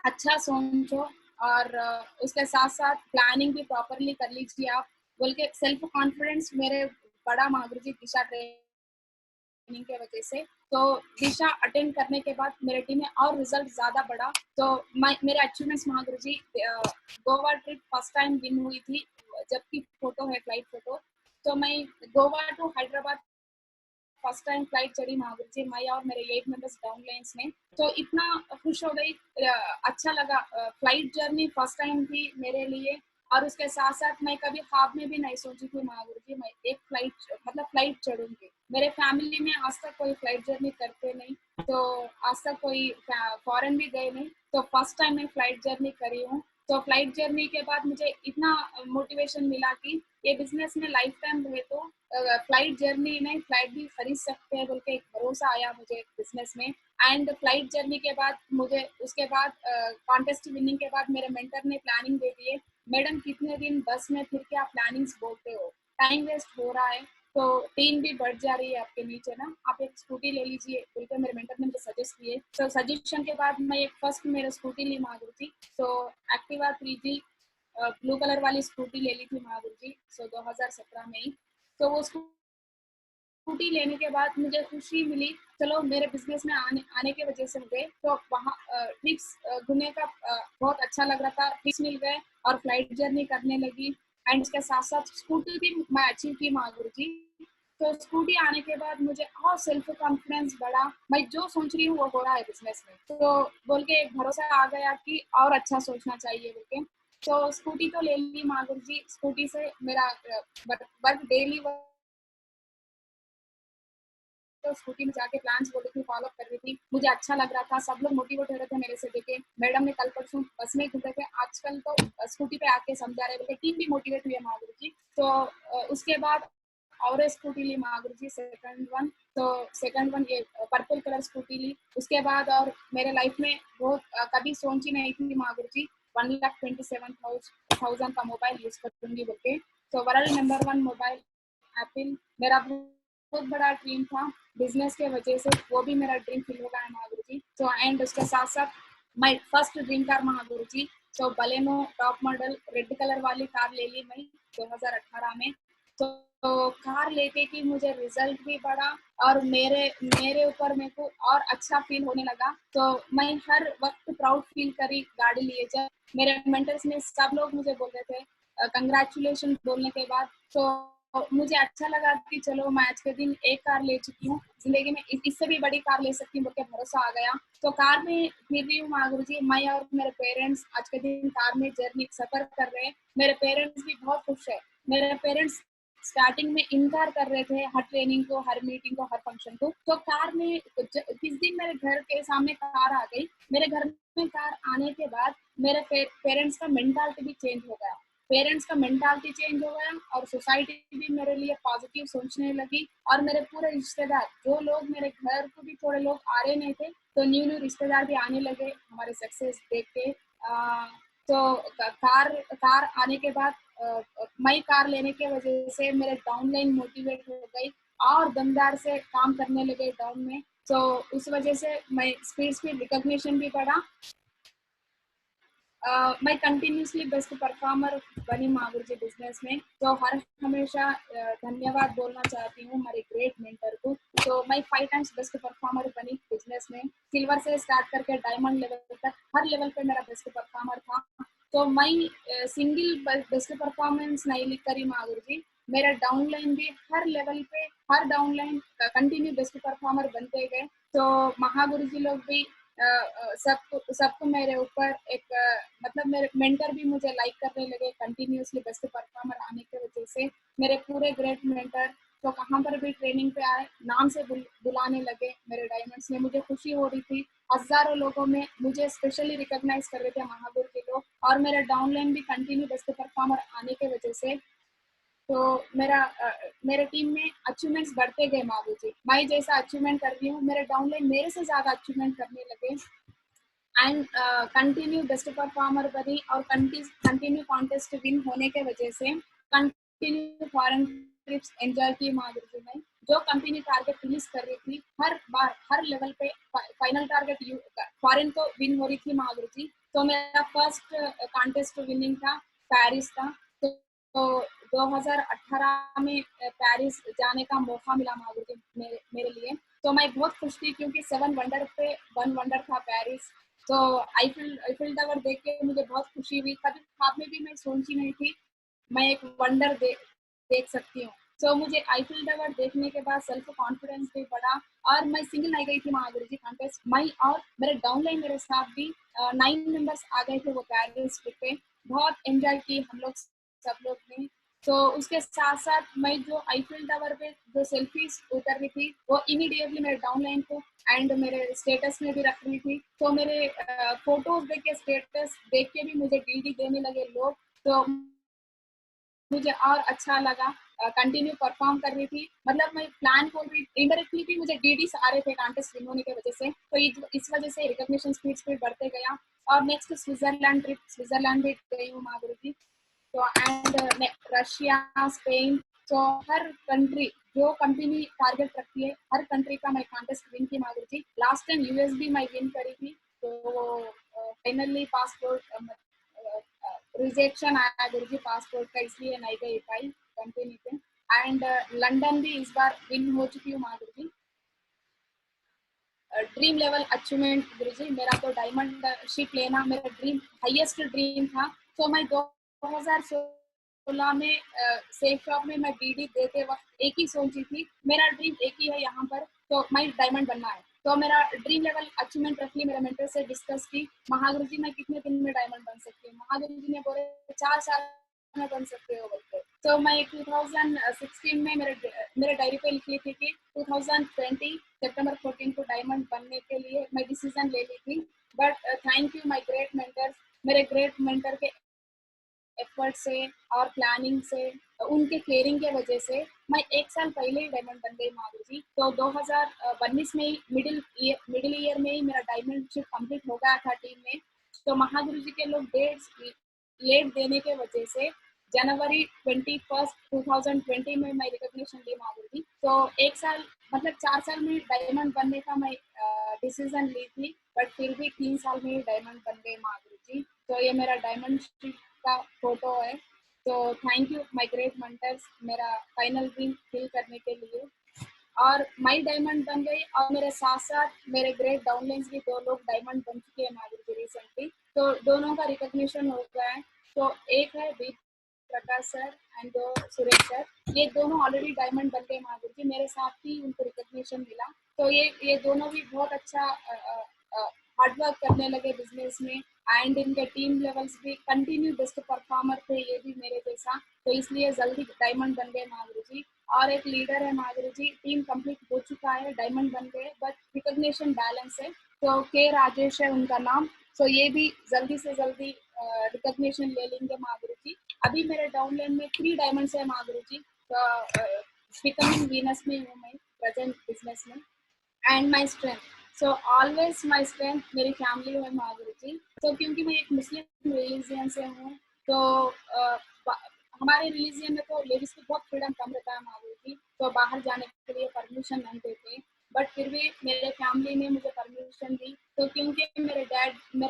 अच्छा सोचो और उसके साथ साथ प्लानिंग भी प्रॉपरली कर लीजिए आप बोल के सेल्फ कॉन्फिडेंस मेरे बड़ा महागुरु जी दिशा ट्रेनिंग के वजह से। तो दिशा अटेंड करने के बाद मेरे टीम में और रिजल्ट ज्यादा बढ़ा। तो मेरे achievements Mahaguru ji, Goa trip first time win हुई थी, जबकि फोटो है फ्लाइट फोटो। तो मैं Goa to Hyderabad first time flight चढ़ी महावीर जी, मैं और मेरे 8 मेंबर्स डाउन लाइन्स में। तो इतना खुश हो गई, अच्छा लगा। फ्लाइट जर्नी फर्स्ट टाइम थी मेरे लिए। और उसके साथ साथ मैं कभी ख्वाब में भी नहीं सोची थी महावीर जी मैं एक फ्लाइट मतलब फ्लाइट चढ़ूंगी। मेरे फैमिली में आज तक कोई फ्लाइट जर्नी करते नहीं, तो आज तक कोई फॉरेन भी गए नहीं, तो फर्स्ट टाइम मैं फ्लाइट जर्नी करी हूँ। तो फ्लाइट जर्नी के बाद मुझे इतना मोटिवेशन मिला कि ये बिजनेस में लाइफ टाइम रहे तो फ्लाइट जर्नी में फ्लाइट भी खरीद सकते हैं बोल के एक भरोसा आया मुझे बिजनेस में। एंड फ्लाइट जर्नी के बाद मुझे उसके बाद कॉन्टेस्ट विनिंग के बाद मेरे मेंटर ने प्लानिंग दे दी है, मैडम कितने दिन बस में फिर के आप प्लानिंग्स बोलते हो, टाइम वेस्ट हो रहा है, तो टीम भी बढ़ जा रही है आपके नीचे ना, आप एक स्कूटी ले लीजिए बोल के मेरे मेंटर ने मुझे सजेस्ट किए। तो सजेशन के बाद मैं एक फर्स्ट मेरा स्कूटी ली महागुरु जी। तो एक्टिवा 3G ब्लू कलर वाली स्कूटी ले ली थी महावीर जी, 2017 में ही। तो वो स्कूटी लेने के बाद मुझे खुशी मिली, चलो मेरे बिजनेस में आने की वजह से मुझे तो वहाँ ट्रिप्स घूमने का बहुत अच्छा लग रहा था, ट्रिप्स मिल गए और फ्लाइट जर्नी करने लगी। एंड उसके साथ साथ स्कूटी भी मैं अचीव की महागुरु जी। तो स्कूटी आने के बाद मुझे और सेल्फ कॉन्फिडेंस बढ़ा, मैं जो सोच रही हूँ वो हो रहा है बिजनेस में, तो बोल के एक भरोसा आ गया कि और अच्छा सोचना चाहिए बोल के। तो स्कूटी तो ले ली महागुरु जी, स्कूटी से मेरा वर्क डेली तो स्कूटी में जाके प्लान्स बोल रही थी, फॉलो कर रही थी, मुझे अच्छा लग रहा था, सब लोग मोटिवेट हो रहे थे मेरे से देखे। मैडम ने कल परसों बस में घूम रहे थे, आजकल तो स्कूटी पे आके समझा रहे बोले, टीम भी मोटिवेट हुई है महागुरु जी। तो उसके बाद और स्कूटी ली महागुरु जी, सेकंड वन। तो सेकंड वन ये पर्पल कलर स्कूटी ली। उसके बाद और मेरे लाइफ में बहुत कभी सोची नहीं थी महागुरु जी 1,27,000 का मोबाइल यूज करूंगी बोल के। तो वर्ल्ड नंबर 1 मोबाइल एप्पल मेरा बहुत बड़ा ड्रीम था, बिजनेस के वजह से वो भी मेरा ड्रीम फिल हो गया है महागुरु जी। तो एंड उसके साथ साथ my first dream car Mahaguru जी, तो Baleno top model red colour वाली कार ले ली मैं 2018 में। तो कार लेके कि मुझे रिजल्ट भी बढ़ा और मेरे मेरे ऊपर मेरे को और अच्छा फील होने लगा। तो मैं हर वक्त प्राउड फील करी गाड़ी लिए। जब मेरे मेंटर्स ने सब लोग मुझे बोल रहे थे कंग्रेचुलेशन बोलने के बाद, तो मुझे अच्छा लगा कि चलो मैं आज के दिन एक कार ले चुकी हूँ, जिंदगी में इससे भी बड़ी कार ले सकती हूँ बोल के भरोसा आ गया। तो कार में फिर रही हूँ महागुरु जी, मैं और मेरे पेरेंट्स आज के दिन कार में जर्नी सफर कर रहे हैं। मेरे पेरेंट्स भी बहुत खुश है। मेरे पेरेंट्स स्टार्टिंग में इनकार कर रहे थे हर ट्रेनिंग को, हर मीटिंग को, हर फंक्शन को। तो कार में किस दिन मेरे घर के सामने कार आ गई, मेरे घर में कार आने के बाद मेरे पेरेंट्स का मेंटालिटी भी चेंज हो गया। पेरेंट्स का मेंटालिटी चेंज हो गया और सोसाइटी भी मेरे लिए पॉजिटिव सोचने लगी। और मेरे पूरे रिश्तेदार, जो लोग मेरे घर को भी थोड़े लोग आ रहे नहीं थे, तो न्यू न्यू रिश्तेदार भी आने लगे हमारे सक्सेस देख के। तो कार आने के बाद मैं कार लेने के वजह से मेरे डाउनलाइन मोटिवेट हो गई और दमदार से काम करने लगे डाउन में। तो उस वजह से मैं स्पीड रिकॉग्निशन भी बढ़ा। मैं कंटिन्यूसली बेस्ट परफॉर्मर बनी महागुरु जी बिजनेस में। तो हर हमेशा धन्यवाद बोलना चाहती हूँ हमारे ग्रेट मेंटर को। तो मैं 5 टाइम्स बेस्ट परफॉर्मर बनी बिजनेस में, सिल्वर से स्टार्ट करके डायमंड लेवल तक हर लेवल पे मेरा बेस्ट परफॉर्मर था। तो मैं सिंगल बेस्ट परफॉर्मेंस नहीं लिख करी महागुरु जी, मेरा डाउनलाइन भी हर लेवल पे, हर डाउनलाइन कंटिन्यू बेस्ट परफॉर्मर बनते गए। तो महागुरु जी लोग भी सबको मेरे ऊपर एक मतलब मेरे मेंटर भी मुझे लाइक करने लगे कंटिन्यूसली बेस्ट परफॉर्मर आने की वजह से। मेरे पूरे ग्रेट मेंटर तो कहाँ पर भी ट्रेनिंग पे आए नाम से बुलाने लगे मेरे डायमंड्स में। मुझे खुशी हो रही थी, हजारों लोगों में मुझे स्पेशली रिकॉग्नाइज कर रहे थे महागुरु के लोग। और मेरा डाउनलाइन भी कंटिन्यू बेस्ट परफॉर्मर आने की वजह से तो मेरे टीम में अचीवमेंट्स बढ़ते गए महागुरु जी। मैं जैसा अचीवमेंट कर रही हूँ, मेरे डाउनलाइन मेरे से ज्यादा अचीवमेंट करने लगे। एंड कंटिन्यू बेस्ट परफॉर्मर बनी और कंटिन्यू कॉन्टेस्ट विन होने के वजह से कंटिन्यू फॉरेन ट्रिप्स एंजॉय की महागुरु जी ने। जो कंपनी टारगेट रिलीज कर रही थी हर बार हर लेवल पे फाइनल टारगेट फॉरेन तो विन हो रही थी महागुरु जी। तो मेरा फर्स्ट कॉन्टेस्ट विनिंग था पेरिस था। तो 2018 में पेरिस जाने का मौका मिला महागुरु जी मेरे लिए। तो मैं बहुत खुश थी क्योंकि 7 वंडर पे 1 वंडर था पेरिस। तो आईफिल टावर देख के मुझे बहुत खुशी हुई, कभी ख्वाब में भी मैं सोची नहीं थी मैं एक वंडर देख सकती हूँ। तो मुझे आईफिल टावर देखने के बाद सेल्फ कॉन्फिडेंस भी बढ़ा और मैं सिंगल नहीं गई थी महागुरु जी कॉन्टेस्ट। मैं और मेरे डाउनलाइन मेरे साथ भी 9 मेंबर्स आ गए थे वो पेरिस ट्रिप पे। बहुत एंजॉय की हम लोग सब लोग ने। तो उसके साथ साथ मैं जो आईफिल टावर पे जो सेल्फीज उतर रही थी वो इमीडिएटली मेरे डाउनलाइन को एंड मेरे स्टेटस में भी रख रही थी। तो मेरे फोटोज देख के स्टेटस देख के भी मुझे डीडी देने लगे लोग। तो मुझे और अच्छा लगा, कंटिन्यू परफॉर्म कर रही थी। मतलब मैं प्लान खोल रही इनडायरेक्टली भी मुझे डीडीस आ रहे थे कॉन्टेस्ट विन होने की वजह से। तो इस वजह से रिकॉग्निशन स्पीड बढ़ते गया। और नेक्स्ट स्विट्जरलैंड ट्रिप, स्विट्जरलैंड भी गई हूँ महागुरु जी। तो एंड रशिया, स्पेन, तो हर कंट्री जो कंपनी टारगेट रखती है हर कंट्री का मैं कॉन्टेस्ट विन की महागुरु जी। लास्ट टाइम यूएस भी मैं विन करी थी। तो फाइनली पासपोर्ट रिजेक्शन आया गुरु जी पासपोर्ट का, इसलिए नहीं गई पाई कंपनी पे। एंड लंदन भी इस बार विन हो चुकी हूँ महागुरु जी। ड्रीम लेवल अचीवमेंट गुरु जी, मेरा तो डायमंड शिप लेना मेरा ड्रीम हाईएस्ट ड्रीम था। तो मैं 2016 में सेफ शॉप में मैं डीडी देते वक्त एक ही सोची थी मेरा ड्रीम एक ही है यहाँ पर, तो मैं डायमंड बनना है। तो मेरा ड्रीम लेवल अचीवमेंट रख ली, मेरे मेंटर से डिस्कस की महागुरु जी मैं कितने दिन में डायमंड बन सकती हूँ। महागुरु जी ने बोले 4 साल में बन सकते हो बोलते। तो मैं 2016 में मेरे डायरी पे लिखी थी कि 2020 सितंबर 14 को डायमंड बनने के लिए मैं डिसीजन ले ली थी। But thank you my great mentors, मेरे ग्रेट मेंटर के एफर्ट से और प्लानिंग से, उनके केयरिंग के वजह से मैं 1 साल पहले ही डायमंड बन गई माधुरी जी। तो 2019 में ही मिडिल ईयर में ही मेरा डायमंडशिप कंप्लीट हो गया था टीम में। तो महागुरु जी के लोग डेट्स लेट देने के वजह से जनवरी 21 2020 में मैं रिकॉग्निशन ली माधुरी जी। तो 1 साल मतलब 4 साल में डायमंड बनने का मैं डिसीजन ली थी, बट फिर भी 3 साल में ही डायमंड बन गए माधुरी जी। तो ये मेरा डायमंड का फोटो है। तो thank you my great mentors मेरा फाइनल ड्रीम फिल करने के लिए। और मैं डायमंड बन गई और मेरे साथ साथ मेरे ग्रेट डाउनलाइंस भी 2 लोग डायमंड बन चुके हैं माधुरी जी रिसेंटली। तो दोनों का रिकॉग्निशन हो गया है। तो एक है बी प्रकाश सर एंड दो सुरेश सर, ये दोनों ऑलरेडी डायमंड बन गए माधुरी जी, मेरे साथ ही उनको रिकॉग्निशन मिला। तो ये दोनों भी बहुत अच्छा हार्ड वर्क करने लगे बिजनेस में, एंड इनके टीम लेवल्स भी कंटिन्यू बेस्ट परफॉर्मर थे ये भी मेरे जैसा। तो इसलिए जल्दी डायमंड बन गए माधुरी जी। और एक लीडर है माधुरी जी, टीम कंप्लीट हो चुका है, डायमंड बन गए, बट रिकॉग्निशन बैलेंस है। तो के राजेश है उनका नाम। तो ये भी जल्दी से जल्दी रिकॉग्निशन ले लेंगे माधुरी जी। अभी मेरे डाउनलाइन में 3 डायमंड्स है माधुरी जी। तो बिकमिंग वीनस में हूँ मैं प्रेजेंट बिजनेस में। And my strength, so always my strength मेरी फैमिली है माधुरी जी। तो क्योंकि मैं एक मुस्लिम रिलीजियन से हूँ, तो हमारे रिलीजियन में तो लेडीज को बहुत फ्रीडम कम रहता है माधुरी जी, तो बाहर जाने के लिए परमिशन नहीं देते। बट फिर भी मेरे फैमिली ने मुझे परमिशन दी। तो क्योंकि मेरे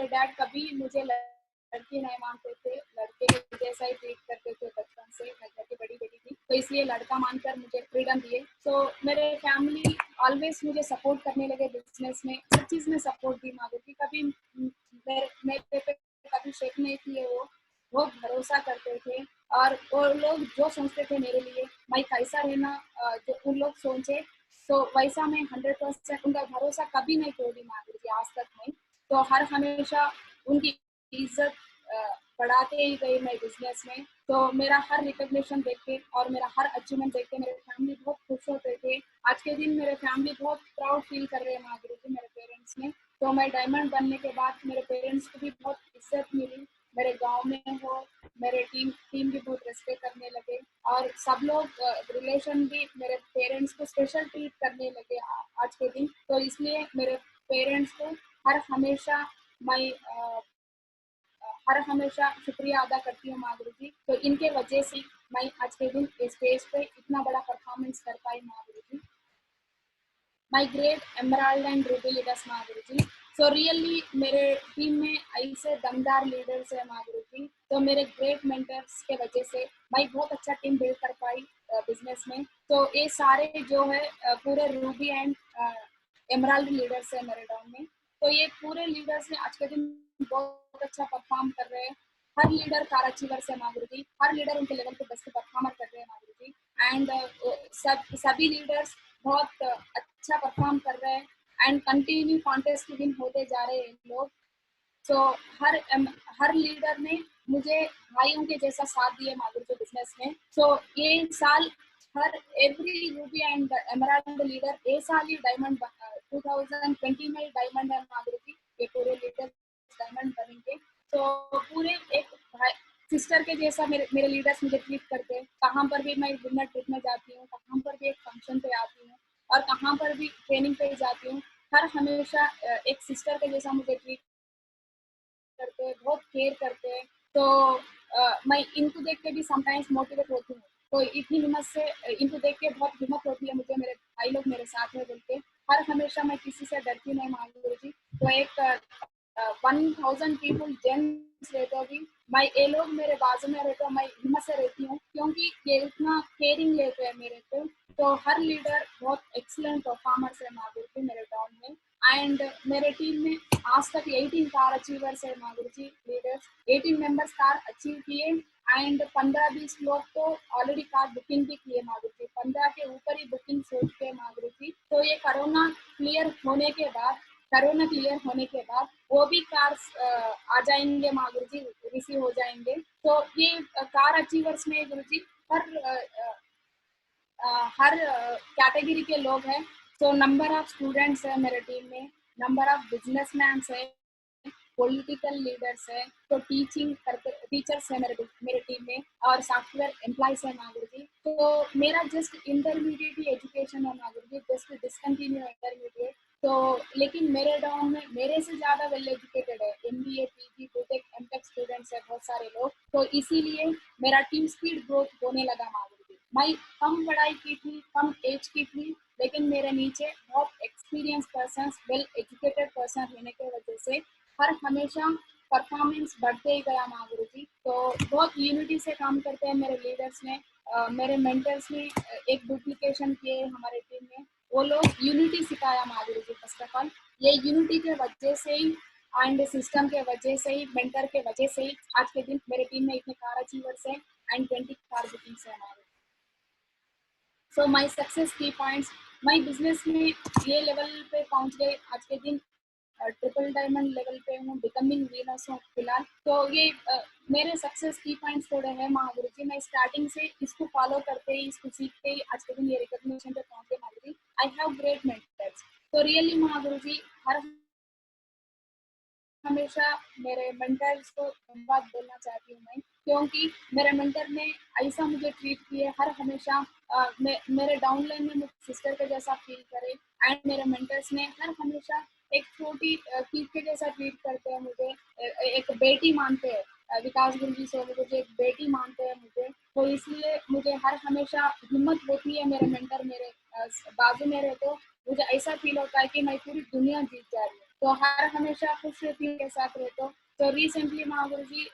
डैड कभी मुझे लड़की नहीं मानते थे, लड़के के जैसा ही ट्रीट करते थे बचपन से, मैं घर की बड़ी बेटी थी, तो इसलिए लड़का मानकर मुझे फ्रीडम दिए। तो मेरे फैमिली ऑलवेज मुझे सपोर्ट करने लगे बिजनेस में, हर चीज में सपोर्ट दी माधुरी। कभी मेरे पे कभी शेक नहीं किए, वो बहुत भरोसा करते थे। और वो लोग जो सोचते थे मेरे लिए मैं कैसा रहना, जो उन लोग सोचे, तो वैसा मैं 100% उनका भरोसा कभी नहीं तोड़ी माधुरी जी, आज तक नहीं। तो हर हमेशा उनकी इज्जत बढ़ाते ही गई मैं बिजनेस में। तो मेरा हर रिकॉग्निशन देख के और मेरा हर अचीवमेंट देख के मेरे फैमिली बहुत खुश होते थे। आज के दिन मेरे फैमिली बहुत प्राउड फील कर रहे हैं माधुरी जी मेरे पेरेंट्स में। तो मैं डायमंड बनने के बाद मेरे पेरेंट्स को भी बहुत इज्जत मिली, मेरे गांव में हो, मेरे टीम भी बहुत रेस्पेक्ट करने लगे। और सब लोग रिलेशन भी मेरे पेरेंट्स को स्पेशल ट्रीट करने लगे आज के दिन। तो इसलिए मेरे पेरेंट्स को हर हमेशा मैं हर हमेशा शुक्रिया अदा करती हूँ माधुरी जी। तो इनके वजह से मैं आज के दिन स्टेज पे इतना बड़ा परफॉर्मेंस कर पाई Madhuri ji. My great emerald and ruby leaders Madhuri ji. So really मेरे टीम में ऐसे दमदार लीडर्स है माधुरी जी। तो मेरे ग्रेट मेंटर्स के वजह से मैं बहुत अच्छा टीम बिल्ड कर पाई बिजनेस में। तो ये सारे जो है पूरे रूबी एंड एमराल्ड लीडर्स है मेरे डाउन में। तो ये पूरे लीडर्स ने आज के दिन बहुत अच्छा परफॉर्म कर रहे हैं। हर लीडर कार अचीवर है माधुरी जी, हर लीडर उनके लेवल पे बेस्ट परफॉर्मर कर रहे हैं माधुरी जी। एंड सभी लीडर्स बहुत अच्छा परफॉर्म कर रहे हैं, एंड कंटिन्यू कॉन्टेस्ट विन होते जा रहे हैं लोग। सो हर लीडर ने मुझे भाइयों के जैसा साथ दिया माधुरी जी बिजनेस में। सो ये साल हर every ruby and emerald leader ये साल ही डायमंड 2020 में डायमंड है माधुरी जी, ये पूरे लीडर डायमंड बनेंगे। तो पूरे एक भाई सिस्टर के जैसा मेरे मेरे लीडर्स मुझे ट्रीट करते हैं। कहाँ पर भी मैं डिनर ट्रिप में जाती हूँ, कहाँ पर भी एक फंक्शन पे आती हूँ, और कहाँ पर भी ट्रेनिंग पे जाती हूँ, हर हमेशा एक सिस्टर के जैसा मुझे ट्रीट करते हैं, बहुत केयर करते हैं। तो मैं इनको देख के भी समटाइम्स मोटिवेट होती हूँ। तो इतनी हिम्मत से इनको देख के बहुत हिम्मत होती है मुझे, मेरे भाई लोग मेरे साथ में बोल के। हर हमेशा मैं किसी से डरती नहीं माधुरी जी। तो एक 1000 पीपल जेंट्स रहते भी, मैं ये लोग मेरे बाजू में रहते मैं हिम्मत से रहती हूँ, क्योंकि ये इतना केयरिंग लेते हैं मेरे पे। तो हर लीडर बहुत एक्सीलेंट परफॉर्मर्स है माधुरी जी मेरे टाउन में। एंड मेरे टीम में आज तक 18 कार अचीवर्स है माधुरी जी लीडर्स, 18 मेंबर्स कार अचीव किए। एंड 15-20 लोग तो ऑलरेडी कार बुकिंग भी किए माधुरी जी, 15 के ऊपर ही बुकिंग हो चुके हैं माधुरी जी। तो ये कोरोना क्लियर होने के बाद वो भी कार्स आ जाएंगे माधुरी जी, रिसीव हो जाएंगे। तो ये कार अचीवर्स में गुरु जी हर कैटेगरी के लोग हैं। तो नंबर ऑफ स्टूडेंट्स है मेरे टीम में, नंबर ऑफ बिजनेसमैन है, पॉलिटिकल लीडर्स है, तो टीचिंग करते टीचर्स है मेरे टीम में, और सॉफ्टवेयर एम्प्लॉयज है माधुरी जी। तो मेरा जस्ट इंटरमीडिएट एजुकेशन है Madhuri ji, just discontinue intermediate. तो लेकिन मेरे डाउन में मेरे से ज्यादा वेल एजुकेटेड है, MBA PG BTech MTech students है बहुत सारे लोग। तो इसीलिए मेरा टीम स्पीड ग्रोथ होने लगा माधुरी जी। मैं कम पढ़ाई की थी, कम एज की थी, लेकिन मेरे नीचे बहुत experience person, well educated person रहने की वजह से हर हमेशा परफॉर्मेंस बढ़ते ही गया माधुरी जी। तो बहुत यूनिटी से काम करते हैं मेरे लीडर्स ने, मेरे मेंटर्स ने एक डुप्लीकेशन किए हमारे टीम में, वो लोग यूनिटी सिखाया माधुरी जी। फर्स्ट ऑफ ऑल ये यूनिटी के वजह से ही एंड सिस्टम के वजह से ही, मेंटर के वजह से ही आज के दिन मेरे टीम में इतने कार अचीवर्स हैं एंड 20 कार बुकिंग्स है हमारे। सो माई सक्सेस की पॉइंट्स, माई बिजनेस में ये लेवल पे पहुंच गए आज के दिन, ट्रिपल डायमंड लेवल पे हूँ, बिकमिंग वीनर्स हूँ फिलहाल। तो ये मेरे सक्सेस की पॉइंट्स थोड़े हैं महागुरु जी। मैं स्टार्टिंग से इसको फॉलो करते ही, इसको सीखते ही आज के दिन ये रिकॉग्निशन पे पहुंचे Mahaguru ji. I have great mentors. तो रियली महागुरु जी हर हमेशा मेरे मेंटर्स को धन्यवाद बोलना चाहती हूँ मैं, क्योंकि मेरे मेंटर ने ऐसा मुझे ट्रीट किए हर हमेशा, मेरे डाउन लाइन में मुझे सिस्टर के जैसा फील करे, एंड मेरे मेंटर्स ने हर हमेशा एक छोटी चीज के जैसा ट्रीट करते हैं मुझे, एक बेटी मानते हैं। विकास गुरु जी से मुझे एक बेटी मानते हैं मुझे। तो इसलिए मुझे हर हमेशा हिम्मत होती है, मेरे मेंटर मेरे बाजू में रहे तो मुझे ऐसा फील होता है कि मैं पूरी दुनिया जीत जा रही हूँ। तो हर हमेशा खुश रहती हूँ के साथ रहे तो रिसेंटली महागुरु जी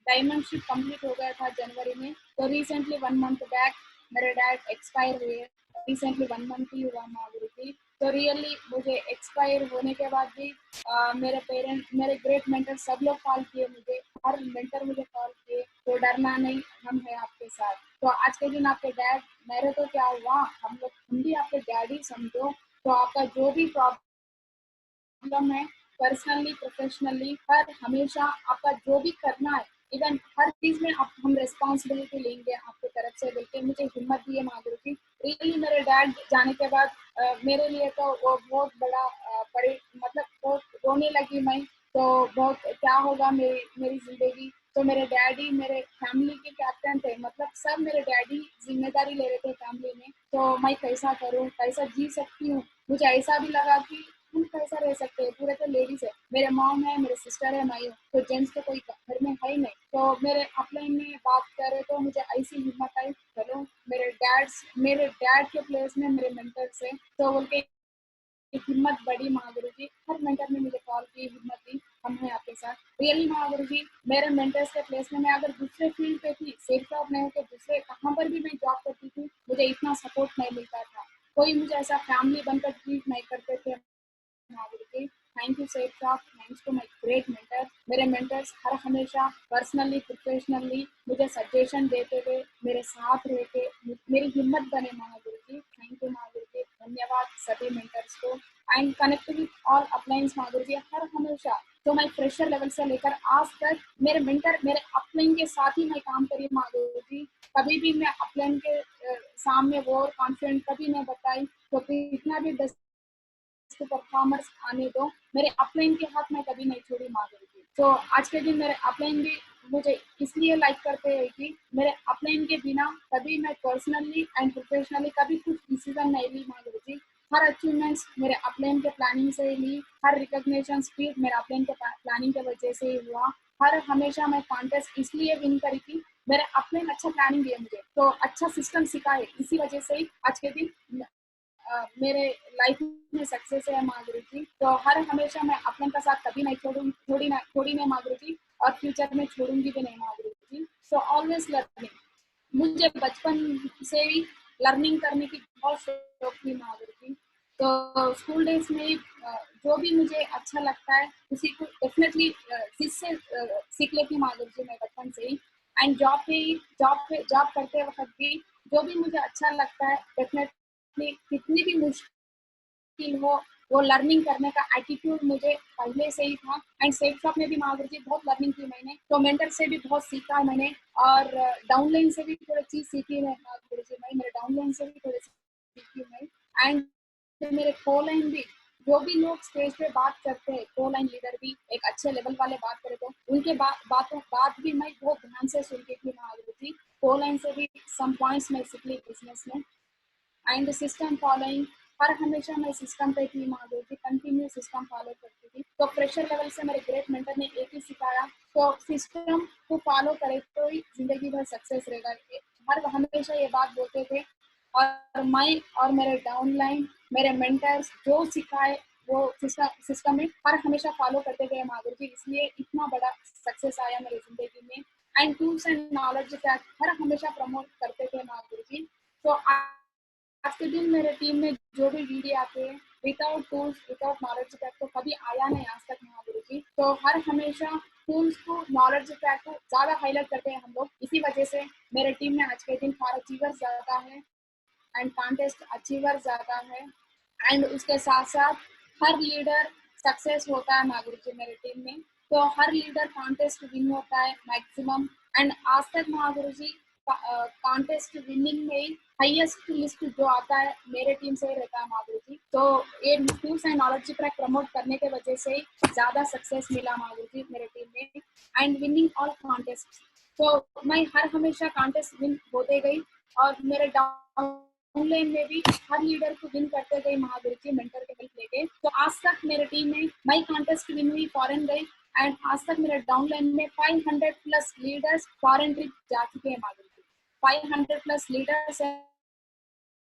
डायमंड शिप कंप्लीट हो गया था जनवरी में। तो रिसेंटली 1 मंथ बैक मेरे डैड एक्सपायर हुए, रिसेंटली 1 मंथ ही हुआ महागुरु जी। तो रियली मुझे एक्सपायर होने के बाद भी मेरे पेरेंट, मेरे ग्रेट मेंटर सब लोग कॉल किए मुझे, हर मेंटर मुझे कॉल किए, तो डरना नहीं, हम हैं आपके साथ। तो आज के दिन आपके डैड, मेरे तो क्या हुआ, हम भी आपके डैडी समझो। तो आपका जो भी प्रॉब्लम है, पर्सनली प्रोफेशनली, हर हमेशा आपका जो भी करना है, इवन हर चीज में आप हम रिस्पॉन्सिबिलिटी लेंगे आपकी तरफ से, बोल के मुझे हिम्मत दी है माधुरी जी। रियली मेरे डैड जाने के बाद मेरे लिए तो वो बहुत बड़ा बड़ी मतलब बहुत रोने लगी मैं। तो बहुत क्या होगा मेरी मेरी जिंदगी। तो मेरे डैडी मेरे फैमिली के कैप्टन थे, मतलब सब मेरे डैडी जिम्मेदारी ले रहे थे फैमिली में। तो मैं कैसा करूँ, कैसा जी सकती हूँ। मुझे ऐसा भी लगा कि हम कैसा रह सकते हैं, पूरे तो लेडीज है, मेरे मॉम है, मेरे सिस्टर है, मैं हूँ, तो जेंट्स तो कोई घर में है ही नहीं। तो मेरे अपलाइन में बात करे तो मुझे ऐसी हिम्मत आई, चलो मेरे डैड के प्लेस में मेरे मेंटर्स है, तो बोल के हिम्मत बड़ी महागुरु जी। हर मेंटर ने मुझे कॉल की, हिम्मत दी, हम हैं आपके साथ। रियली महागुरु जी मेरे मेंटर्स के प्लेस में मैं अगर दूसरे फील्ड पे थी, सेल्फ जॉब नहीं होते दूसरे कहाँ पर भी मैं जॉब करती थी, मुझे इतना सपोर्ट नहीं मिलता था, कोई मुझे ऐसा फैमिली बनकर ट्रीट नहीं करते थे Mahavir. Thank you safe talk, thanks to my great mentor. मेरे मेंटर्स हर हमेशा पर्सनली प्रोफेशनली मुझे सजेशन देते हुए, मेरे साथ रह के मेरी हिम्मत बने महावीर जी। थैंक यू महावीर जी, धन्यवाद सभी मेंटर्स को। And connect with all अपलाइंस Mahavir ji हर हमेशा। तो मैं फ्रेशर लेवल से लेकर आज तक मेरे मेंटर मेरे अपलाइन के साथ ही मैं काम करी महावीर जी। कभी भी मैं अपलाइन के सामने वो कॉन्फिडेंट कभी नहीं बताई, तो कितना भी परफॉर्मर्स आने दो, मेरे अपलाइन के हाथ में कभी नहीं छोड़ी माधुरी जी। तो आज के दिन मेरे अपलाइन भी मुझे इसलिए लाइक करते हैं कि मेरे अपलाइन के बिना कभी मैं पर्सनली एंड प्रोफेशनली कभी कुछ डिसीजन नहीं ली माधुरी जी। हर अचीवमेंट्स मेरे अपलाइन के प्लानिंग से ही ली, हर रिकॉग्निशन स्पीड मेरे अपलाइन के प्लानिंग के वजह से ही हुआ। हर हमेशा मैं कॉन्टेस्ट इसलिए विन करी थी, मेरे अपलाइन अच्छा प्लानिंग दिए मुझे, तो अच्छा सिस्टम सिखाए, इसी वजह से ही आज के दिन मेरे लाइफ में सक्सेस है माधुरी जी। तो हर हमेशा मैं अपने का साथ कभी नहीं छोड़ी नहीं माधुरी जी, और फ्यूचर में छोड़ूंगी भी नहीं माधुरी जी। सो ऑलवेज लर्निंग, मुझे बचपन से ही लर्निंग करने की बहुत शौक थी माधुरी जी। तो स्कूल डेज में जो भी मुझे अच्छा लगता है उसी को डेफिनेटली किससे सीख लेती माधुरी जी मैं बचपन से ही। एंड जॉब करते वक्त भी जो भी मुझे अच्छा लगता है डेफिनेटली कितनी भी मुश्किल हो वो लर्निंग करने का एटीट्यूड मुझे पहले से ही था। एंड सेफ शॉप में भी माधुरी जी बहुत लर्निंग की मैंने, तो मेंटर से भी बहुत सीखा मैंने, और डाउनलाइन से भी थोड़ी चीज सीखी है माधुरी जी, मैं मेरे डाउनलाइन से भी थोड़ी सीखी मैं। एंड मेरे को लाइन भी, जो भी लोग स्टेज पे बात करते हैं, को लाइन लीडर भी एक अच्छे लेवल वाले बात करे तो उनके बात भी मैं बहुत ध्यान से सुनती थी माधुरी जी। को लाइन से भी सम पॉइंट्स मैं सीख ली बिजनेस में। एंड सिस्टम फॉलोइंग, हर हमेशा मैं सिस्टम पे थी माधुरी जी, कंटिन्यू सिस्टम फॉलो करती थी। तो प्रेशर लेवल से मेरे ग्रेट मेंटर ने एक ही सिखाया, तो सिस्टम को फॉलो करे तो ही जिंदगी भर सक्सेस रहेगा। हर हमेशा ये बात बोलते थे, और मैं और मेरे डाउनलाइन, मेरे मेंटर्स जो सिखाए वो सिस्टम में हर हमेशा फॉलो करते गए माधुरी जी, इसलिए इतना बड़ा सक्सेस आया मेरी जिंदगी में। एंड टूल्स एंड नॉलेज हर हमेशा प्रमोट करते थे माधुरी जी। तो आज के दिन मेरे टीम में जो भी वीडियो आते हैं, without tools without knowledge pack तो कभी आया नहीं आज तक महागुरु जी। तो हर हमेशा टूल्स को, नॉलेज पैक को ज्यादा हाईलाइट करते हैं हम लोग। इसी वजह से मेरे टीम में आज के दिन फॉर अचीवर ज्यादा है एंड कॉन्टेस्ट अचीवर ज्यादा है। एंड उसके साथ साथ हर लीडर सक्सेस होता है महागुरु जी मेरे टीम में। तो हर लीडर कॉन्टेस्ट विन होता है मैक्सिमम। एंड आज तक महागुरु जी कॉन्टेस्ट विनिंग में ही हाईएस्ट लिस्ट जो आता है मेरे टीम से ही रहता है माधुरी जी। तो ये tools and knowledge track promote करने के वजह से ज्यादा सक्सेस मिला माधुरी जी मेरे टीम में। एंड विनिंग ऑल कॉन्टेस्ट, तो मैं हर हमेशा कॉन्टेस्ट विन होते गई, और मेरे डाउनलाइन में भी हर लीडर को विन करते गई महागुरु जी मेंटर के हेल्प लेके। तो आज तक मेरे टीम में मैं कॉन्टेस्ट विन हुई, फॉरेन गई। एंड आज तक मेरे डाउनलाइन में 500 प्लस लीडर्स फॉरेन ट्रिप जा चुके हैं माधुरी जी। 500 प्लस लीडर्स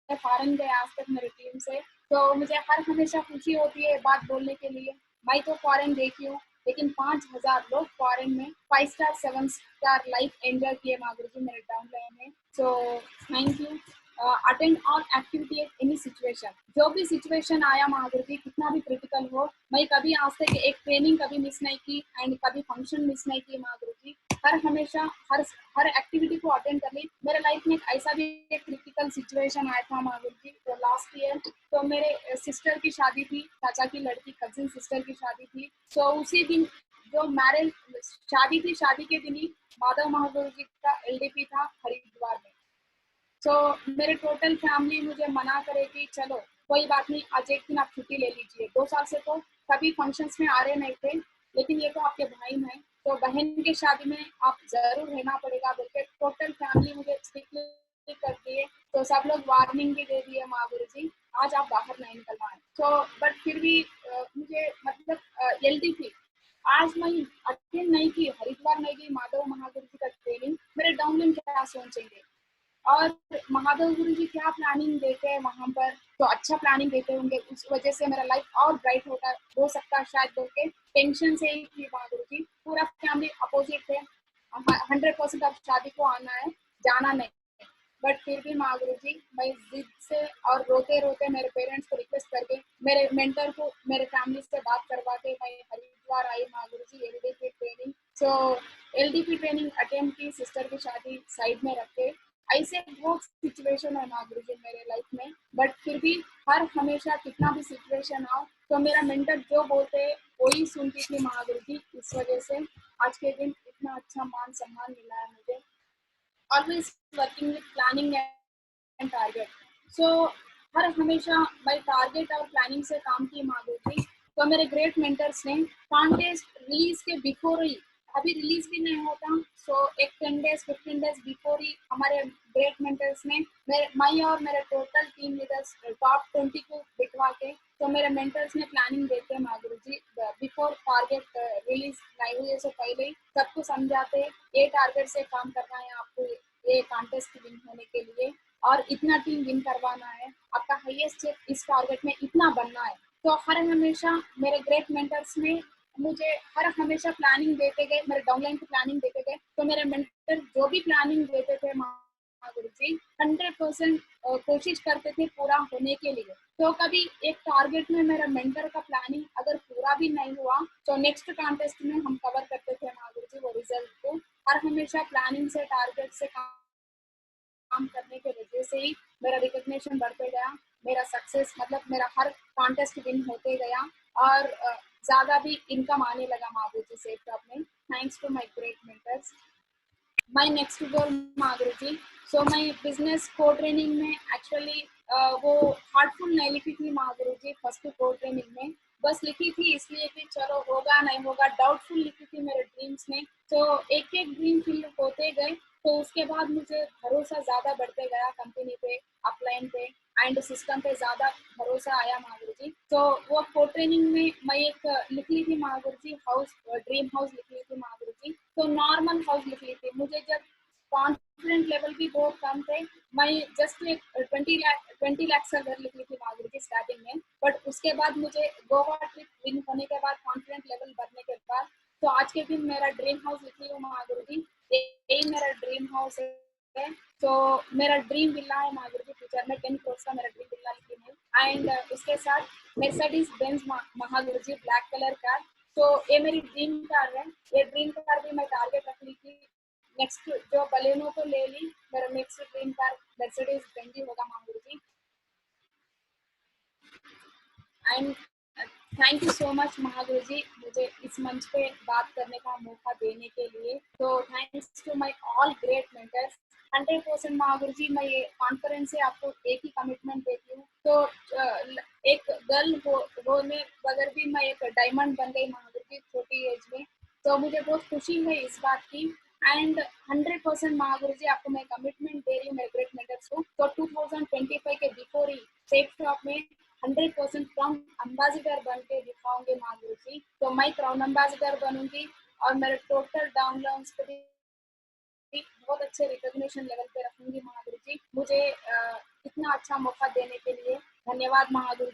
फॉरेन गए आज तक मेरी टीम से। तो मुझे हर हमेशा खुशी होती है बात बोलने के लिए। मैं तो फॉरेन देखी हूँ, लेकिन 5,000 लोग फॉरेन में 5 स्टार 7 स्टार लाइफ एंजॉय किए माधुरी जी मेरे डाउनलाइन में। So thank you. Attend all activity at any situation, जो भी सिचुएशन आया माधुरी जी, कितना भी क्रिटिकल हो, मैं कभी आज तक एक ट्रेनिंग कभी मिस नहीं की एंड कभी फंक्शन मिस नहीं की माधुरी जी। हर हमेशा हर एक्टिविटी को अटेंड कर ली। मेरे लाइफ में ऐसा भी एक क्रिटिकल सिचुएशन आया था माधुरी जी, तो लास्ट ईयर तो मेरे सिस्टर की शादी थी, चाचा की लड़की, कजिन सिस्टर की शादी थी। तो उसी दिन जो मैरिज शादी थी, शादी के दिन ही माधव महागुरु जी का एलडीपी था हरिद्वार में। तो मेरे टोटल फैमिली मुझे मना करे कि चलो कोई बात नहीं, आज एक दिन आप छुट्टी ले लीजिए। 2 साल से तो कभी फंक्शंस में आ रहे नहीं थे, लेकिन ये तो आपके भाई हैं, तो बहन की शादी में आप जरूर रहना पड़ेगा बोल के टोटल फैमिली मुझे स्ट्रिक्टली कर दिए। तो सब लोग वार्निंग भी दे दिए महागुरु जी, आज आप बाहर नहीं निकलना है। तो बट फिर भी मुझे मतलब एलडीपी आज मैं अटेंड नहीं की, हरिद्वार नहीं गई माधव महागुरु जी का ट्रेनिंग, मेरे डाउनलाइन क्या सोचेंगे। और महादेव गुरु जी क्या प्लानिंग देते हैं वहां पर, तो अच्छा प्लानिंग देते होंगे, उस वजह से मेरा लाइफ और ब्राइट होता हो सकता है शायद बोल के टेंशन से ही थी महागुरु जी। पूरा फैमिली अपोजिट थे, 100% अब शादी को आना है, जाना नहीं। बट फिर भी महागुरु जी मैं जिद से और रोते रोते मेरे पेरेंट्स को रिक्वेस्ट करके मेरे मेंटर को मेरे फैमिली से बात करवा के मैं हरिद्वार आई महागुरु जी एलडीपी ट्रेनिंग। सो एलडीपी ट्रेनिंग अटेंड की, सिस्टर की शादी साइड में रख के। ऐसे बहुत सिचुएशन है माधुरी जी मेरे लाइफ में, बट फिर भी हर हमेशा कितना भी सिचुएशन आओ तो मेरा मेंटर जो बोलते हैं वही सुनती थी महागुरु जी। इस वजह से आज के दिन इतना अच्छा मान सम्मान मिला है मुझे। Always working with planning and target. So हर हमेशा मैं टारगेट और प्लानिंग से काम की माधुरी जी। तो मेरे ग्रेट मेंटर्स ने कॉन्टेस्ट रिलीज के बिफोर ही, अभी रिलीज भी नहीं होता, सो एक 10 डेज 15 डेज बिफोर ही हमारे ग्रेट मेंटर्स ने मैं और मेरे टोटल टीम लीडर्स टॉप 20 को बिठवा के, तो मेरे मेंटर्स ने प्लानिंग देते हैं माधुरी जी बिफोर टारगेट रिलीज नहीं हुए से पहले ही सबको समझाते, ये टारगेट से काम करना है आपको, ये कॉन्टेस्ट विन होने के लिए, और इतना टीम विन करवाना है, आपका हाईएस्ट इस टारगेट में इतना बनना है। तो हर हमेशा मेरे ग्रेट मेंटर्स ने मुझे हर हमेशा प्लानिंग देते गए, मेरे डाउनलाइन की प्लानिंग देते गए। तो मेरे मेंटर जो भी प्लानिंग देते थे गुरु जी 100% कोशिश करते थे पूरा होने के लिए। तो कभी एक टारगेट में मेरा मेंटर का प्लानिंग अगर पूरा भी नहीं हुआ तो नेक्स्ट कॉन्टेस्ट में हम कवर करते थे गुरु जी वो रिजल्ट को। हर हमेशा प्लानिंग से, टारगेट से काम करने के वजह से ही मेरा रिकग्निशन बढ़ते गया। मेरा सक्सेस मतलब मेरा हर कॉन्टेस्ट विन होते गया और ज्यादा भी इनकम आने लगा महागुरुजी सेफ टॉप में, thanks to my great mentors. My next goal Mahaguruji, so my business को ट्रेनिंग में एक्चुअली वो हार्टफुल नहीं लिखी थी महागुरुजी फर्स्ट को ट्रेनिंग में, बस लिखी थी इसलिए कि चलो होगा नहीं होगा, डाउटफुल लिखी थी मेरे ड्रीम्स में। तो एक एक ड्रीम फिल होते गए, तो उसके बाद मुझे भरोसा ज्यादा बढ़ते गया कंपनी पे, अपलाइन पे एंड सिस्टम पे ज्यादा भरोसा आया महागुरुजी। तो वो को ट्रेनिंग में मैं एक लिख ली थी महागुरुजी हाउस, ड्रीम हाउस लिख ली थी महागुरुजी। तो नॉर्मल हाउस लिख ली थी, मुझे जब कॉन्फिडेंट लेवल भी बहुत कम थे, मैं जस्ट एक 20 लाख का घर लिख ली थी महागुरुजी स्टार्टिंग में। बट उसके बाद मुझे गोवा ट्रिप विन होने के बाद कॉन्फिडेंट लेवल बढ़ने के बाद, तो आज के दिन मेरा ड्रीम हाउस लिख ली हूँ महागुरुजी, यही मेरा ड्रीम हाउस है। तो मेरा ड्रीम विला है महागुरुजी, फ्यूचर में 10 करोड़ का मेरा ड्रीम विला लिखी है एंड उसके साथ Mercedes Benz Mahaguruji black colour car. तो ये मेरी ड्रीम कार है, ये ड्रीम कार भी मैं टारगेट रख ली थी। नेक्स्ट जो बलेनो तो ले ली, मेरा next dream car Mercedes Benz ही होगा Mahaguruji. And thank you so much Mahaguruji मुझे इस मंच पे बात करने का मौका देने के लिए। तो thanks to my all great mentors. 100% Mahaguruji मैं ये कॉन्फ्रेंस से आपको एक ही कमिटमेंट देती हूँ। तो एक गर्ल होने बगैर भी मैं एक डायमंड बन गई महागुरुजी छोटी एज में, तो मुझे बहुत खुशी है इस बात की। एंड 100% महागुरुजी आपको मैं कमिटमेंट दे रही हूँ मेरे ग्रेट मेंटर्स को। तो 2025 के बिफोर ही सेफ शॉप में 100% क्राउन अम्बासिडर बन के दिखाऊंगे महागुरुजी। तो मैं क्राउन अम्बासिडर बनूंगी और मेरे टोटल डाउनलाउंस पे भी बहुत अच्छे रिकॉग्निशन लेवल पे रखूंगी महागुरुजी। मुझे इतना अच्छा मौका देने के लिए धन्यवाद महागुरुजी।